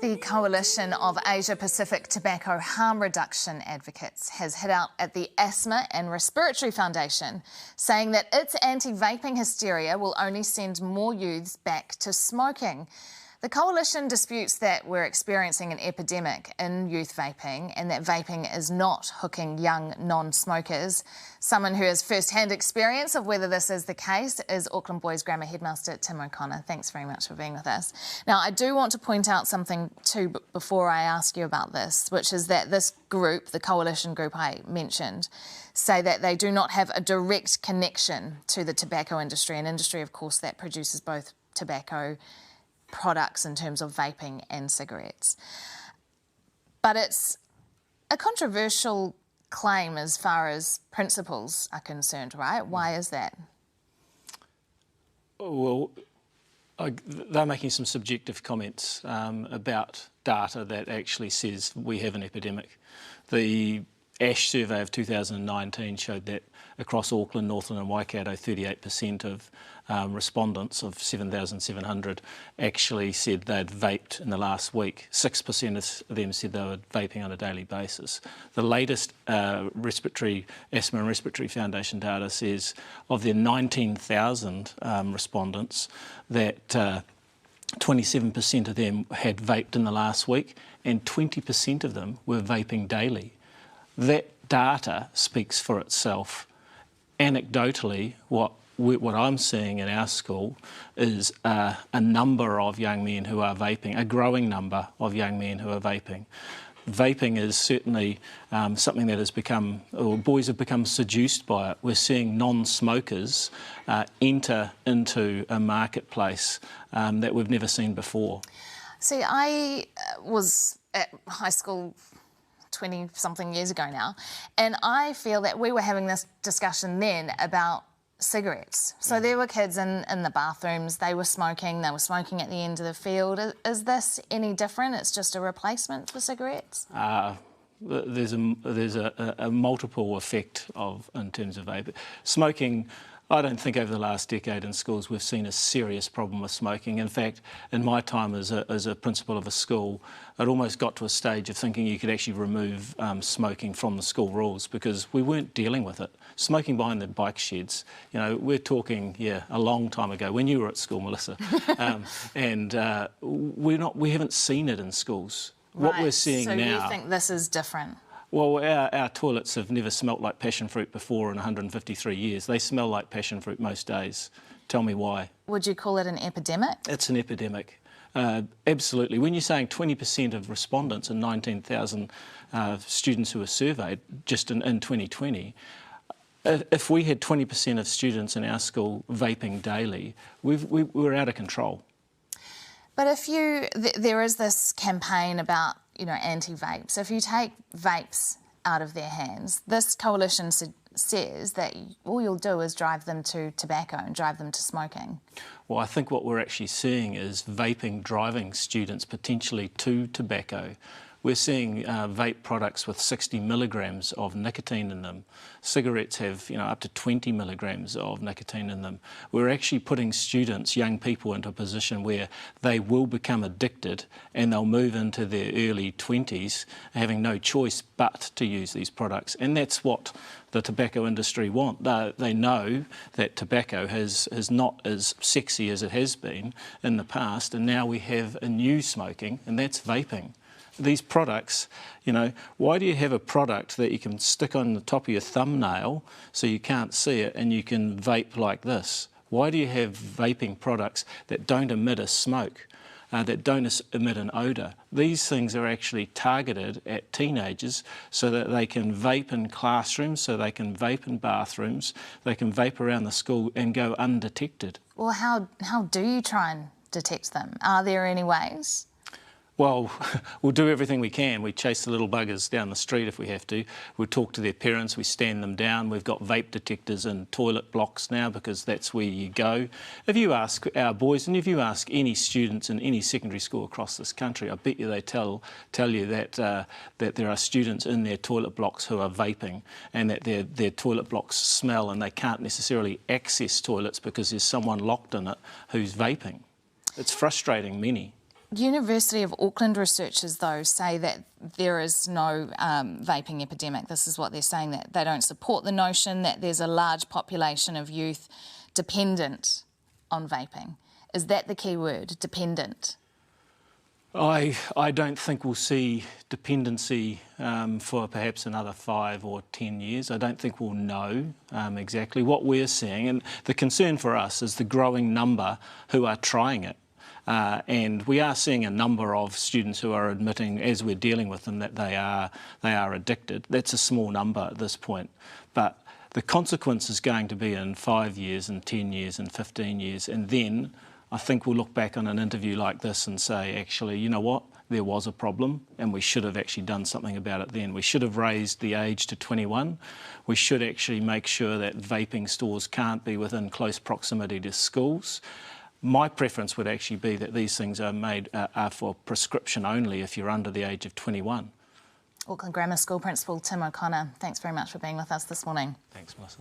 The Coalition of Asia-Pacific Tobacco Harm Reduction Advocates has hit out at the Asthma and Respiratory Foundation, saying that its anti-vaping hysteria will only send more youths back to smoking. The coalition disputes that we're experiencing an epidemic in youth vaping and that vaping is not hooking young non-smokers. Someone who has first-hand experience of whether this is the case is Auckland Boys Grammar headmaster Tim O'Connor. Thanks very much for being with us. Now, I do want to point out something too before I ask you about this, which is that this group, the coalition group I mentioned, say that they do not have a direct connection to the tobacco industry, an industry, of course, that produces both tobacco products in terms of vaping and cigarettes. But it's a controversial claim as far as principles are concerned, right? Why is that? Well, they're making some subjective comments about data that actually says we have an epidemic. The ASH survey of 2019 showed that across Auckland, Northland and Waikato, 38% of respondents of 7,700 actually said they'd vaped in the last week. 6% of them said they were vaping on a daily basis. The latest Asthma and Respiratory Foundation data says of their 19,000 respondents that 27% of them had vaped in the last week and 20% of them were vaping daily. That data speaks for itself. Anecdotally, what I'm seeing in our school is a number of young men who are vaping, a growing number of young men who are vaping. Vaping is certainly something that has become, or boys have become seduced by it. We're seeing non-smokers enter into a marketplace that we've never seen before. See, I was at high school 20-something years ago now, and I feel that we were having this discussion then about cigarettes. So there were kids in the bathrooms, they were smoking at the end of the field. Is this any different? It's just a replacement for cigarettes? There's a multiple effect in terms of vaping. Smoking, I don't think over the last decade in schools we've seen a serious problem with smoking. In fact, in my time as a principal of a school, it almost got to a stage of thinking you could actually remove smoking from the school rules because we weren't dealing with it. Smoking behind the bike sheds, you know, we're talking, a long time ago when you were at school, Melissa, we haven't seen it in schools. Right. What we're seeing now. So you think this is different? Well, our toilets have never smelt like passion fruit before in 153 years. They smell like passion fruit most days. Tell me why. Would you call it an epidemic? It's an epidemic. Absolutely. When you're saying 20% of respondents and 19,000 students who were surveyed just in 2020, if we had 20% of students in our school vaping daily, we're out of control. But if there is this campaign about, anti-vape. So if you take vapes out of their hands, this coalition says that all you'll do is drive them to tobacco and drive them to smoking. Well, I think what we're actually seeing is vaping driving students potentially to tobacco. We're seeing vape products with 60 milligrams of nicotine in them. Cigarettes have, up to 20 milligrams of nicotine in them. We're actually putting students, young people, into a position where they will become addicted and they'll move into their early 20s having no choice but to use these products. And that's what the tobacco industry want. They know that tobacco is not as sexy as it has been in the past, and now we have a new smoking, and that's vaping. These products, why do you have a product that you can stick on the top of your thumbnail so you can't see it and you can vape like this? Why do you have vaping products that don't emit a smoke, that don't emit an odour? These things are actually targeted at teenagers so that they can vape in classrooms, so they can vape in bathrooms, they can vape around the school and go undetected. Well, how do you try and detect them? Are there any ways? Well, we'll do everything we can. We chase the little buggers down the street if we have to. We'll talk to their parents, we stand them down. We've got vape detectors in toilet blocks now because that's where you go. If you ask our boys and if you ask any students in any secondary school across this country, I bet you they tell you that there are students in their toilet blocks who are vaping and that their toilet blocks smell and they can't necessarily access toilets because there's someone locked in it who's vaping. It's frustrating many. University of Auckland researchers, though, say that there is no vaping epidemic. This is what they're saying, that they don't support the notion that there's a large population of youth dependent on vaping. Is that the key word, dependent? I don't think we'll see dependency for perhaps another 5 or 10 years. I don't think we'll know exactly what we're seeing. And the concern for us is the growing number who are trying it. And we are seeing a number of students who are admitting, as we're dealing with them, that they are addicted. That's a small number at this point. But the consequence is going to be in 5 years and 10 years and 15 years. And then I think we'll look back on an interview like this and say, actually, you know what? There was a problem and we should have actually done something about it then. We should have raised the age to 21. We should actually make sure that vaping stores can't be within close proximity to schools. My preference would actually be that these things are for prescription only if you're under the age of 21. Auckland Grammar School Principal Tim O'Connor, thanks very much for being with us this morning. Thanks, Melissa.